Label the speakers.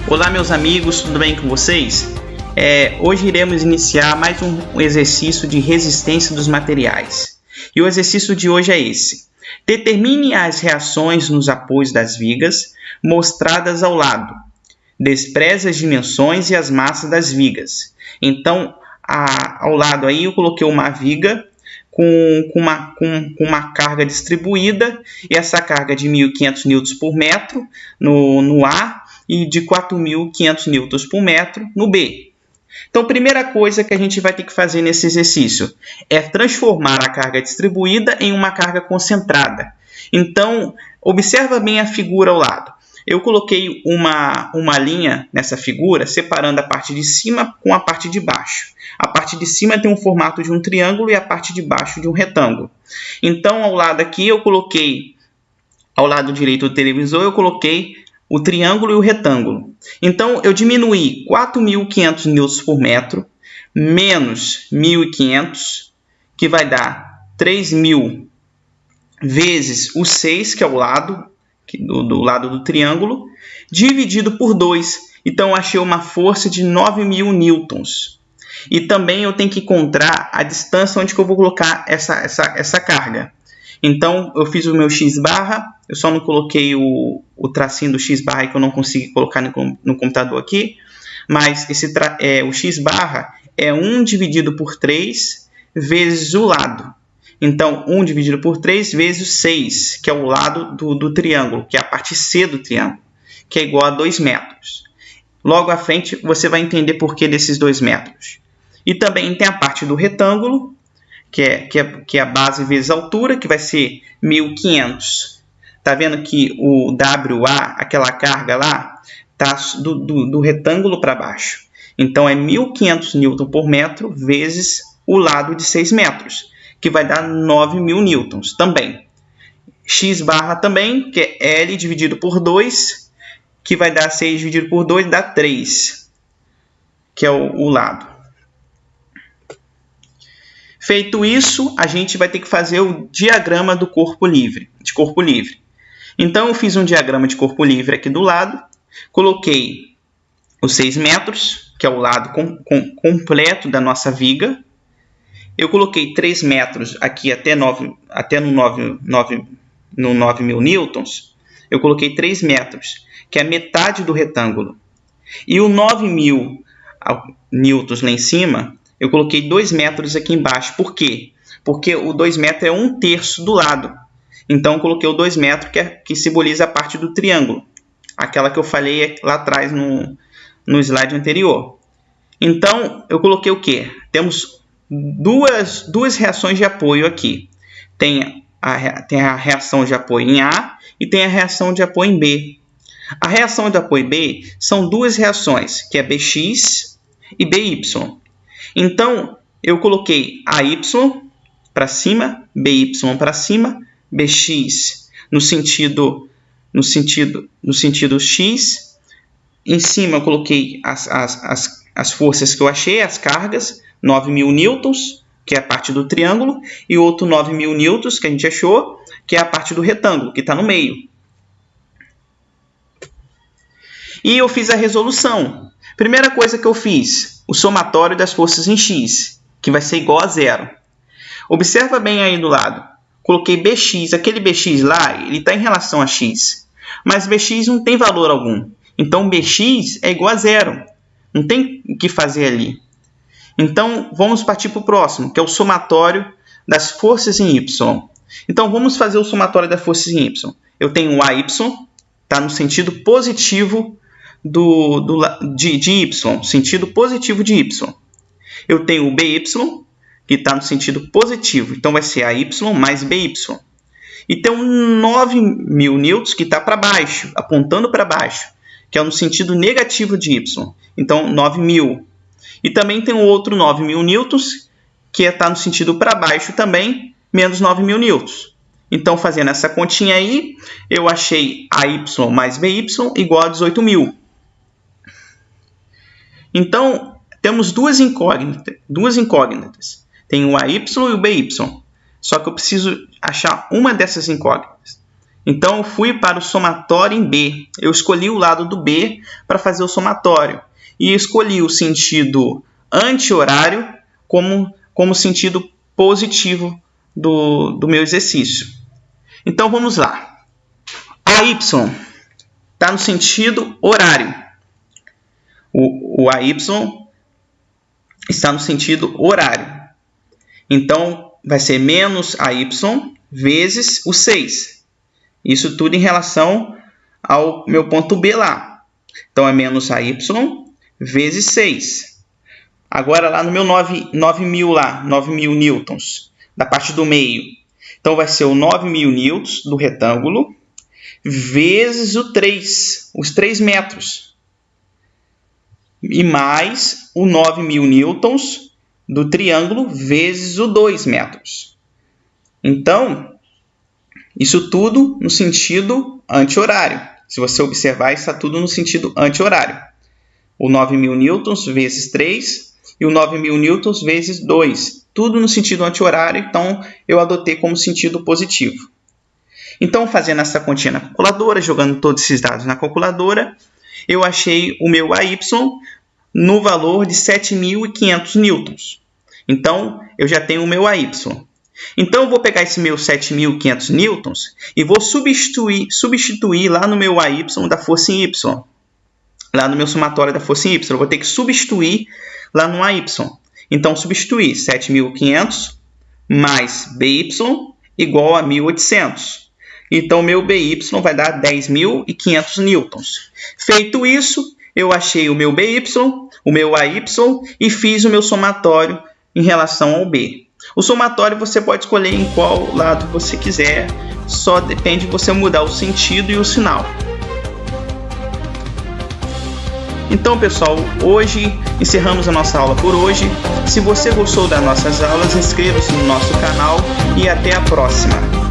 Speaker 1: Olá meus amigos, tudo bem com vocês? Hoje iremos iniciar mais um exercício de resistência dos materiais. E o exercício de hoje é esse. Determine as reações nos apoios das vigas mostradas ao lado. Despreze as dimensões e as massas das vigas. Então, ao lado aí eu coloquei uma viga com uma carga distribuída, e essa carga de 1.500 newtons por metro no A e de 4.500 newtons por metro no B. Então, a primeira coisa que a gente vai ter que fazer nesse exercício é transformar a carga distribuída em uma carga concentrada. Então, observa bem a figura ao lado. Eu coloquei uma linha nessa figura, separando a parte de cima com a parte de baixo. A parte de cima tem um formato de um triângulo e a parte de baixo de um retângulo. Então, ao lado aqui, eu coloquei, ao lado direito do televisor, eu coloquei o triângulo e o retângulo. Então, eu diminuí 4.500 newtons por metro menos 1.500, que vai dar 3.000 vezes o 6, que é o lado do lado do triângulo, dividido por 2. Então, eu achei uma força de 9.000 newtons. E também eu tenho que encontrar a distância onde que eu vou colocar essa carga. Então, eu fiz o meu x-barra, eu só não coloquei o tracinho do x-barra que eu não consegui colocar no computador aqui, mas o x-barra é 1 dividido por 3 vezes o lado. Então, 1 dividido por 3 vezes 6, que é o lado do triângulo, que é a parte C do triângulo, que é igual a 2 metros. Logo à frente, você vai entender por que desses 2 metros. E também tem a parte do retângulo, que é a base vezes a altura, que vai ser 1.500. Está vendo que o WA, aquela carga lá, está do retângulo para baixo. Então, é 1.500 newton por metro vezes o lado de 6 metros, que vai dar 9.000 newtons também. X barra também, que é L dividido por 2, que vai dar 6 dividido por 2, dá 3, que é o lado. Feito isso, a gente vai ter que fazer o diagrama de corpo livre. Então, eu fiz um diagrama de corpo livre aqui do lado, coloquei os 6 metros, que é o lado completo da nossa viga. Eu coloquei 3 metros aqui até no 9.000 newtons. Eu coloquei 3 metros, que é a metade do retângulo. E o 9.000 newtons lá em cima, eu coloquei 2 metros aqui embaixo. Por quê? Porque o 2 metros é 1/3 do lado. Então, eu coloquei o 2 metros, que simboliza a parte do triângulo. Aquela que eu falei lá atrás no slide anterior. Então, eu coloquei o quê? Temos duas reações de apoio aqui. Tem a reação de apoio em A e tem a reação de apoio em B. A reação de apoio B são duas reações, que é BX e BY. Então, eu coloquei AY para cima, BY para cima, BX no sentido X. Em cima eu coloquei as forças que eu achei, as cargas, 9.000 newtons, que é a parte do triângulo, e outro 9.000 newtons que a gente achou, que é a parte do retângulo, que está no meio. E eu fiz a resolução. Primeira coisa que eu fiz, o somatório das forças em X, que vai ser igual a 0. Observa bem aí do lado. Coloquei BX, aquele BX lá, ele está em relação a X. Mas BX não tem valor algum. Então, BX é igual a 0. Não tem o que fazer ali. Então, vamos partir para o próximo, que é o somatório das forças em Y. Então, vamos fazer o somatório das forças em Y. Eu tenho o AY, está no sentido positivo de Y, sentido positivo de Y. Eu tenho o BY, que está no sentido positivo, então vai ser AY mais BY. E tem um 9.000 newtons que está para baixo, apontando para baixo, que é no sentido negativo de Y, então 9.000. E também tem um outro 9.000 newtons, que está no sentido para baixo também, menos 9.000 newtons. Então, fazendo essa continha aí, eu achei AY mais BY igual a 18.000. Então, temos duas incógnitas. Tem o AY e o BY. Só que eu preciso achar uma dessas incógnitas. Então eu fui para o somatório em B. Eu escolhi o lado do B para fazer o somatório. E escolhi o sentido anti-horário como sentido positivo do meu exercício. Então vamos lá. AY está no sentido horário. O AY está no sentido horário. Então vai ser menos AY vezes o 6. Isso tudo em relação ao meu ponto B lá. Então, é menos AY vezes 6. Agora, lá no meu 9.000 lá, 9.000 newtons, da parte do meio. Então, vai ser o 9.000 newtons do retângulo vezes o 3, os 3 metros. E mais o 9.000 newtons do triângulo vezes o 2 metros. Então, isso tudo no sentido anti-horário. Se você observar, está tudo no sentido anti-horário. O 9.000 newtons vezes 3 e o 9.000 newtons vezes 2. Tudo no sentido anti-horário, então eu adotei como sentido positivo. Então, fazendo essa continha na calculadora, jogando todos esses dados na calculadora, eu achei o meu AY no valor de 7.500 newtons. Então, eu já tenho o meu AY. Então, eu vou pegar esse meu 7.500 newtons e vou substituir lá no meu AY da força em Y. Lá no meu somatório da força em Y. Eu vou ter que substituir lá no AY. Então, substituir 7.500 mais BY igual a 1.800. Então, meu BY vai dar 10.500 newtons. Feito isso, eu achei o meu BY, o meu AY e fiz o meu somatório em relação ao B. O somatório você pode escolher em qual lado você quiser, só depende de você mudar o sentido e o sinal. Então, pessoal, hoje encerramos a nossa aula por hoje. Se você gostou das nossas aulas, inscreva-se no nosso canal e até a próxima!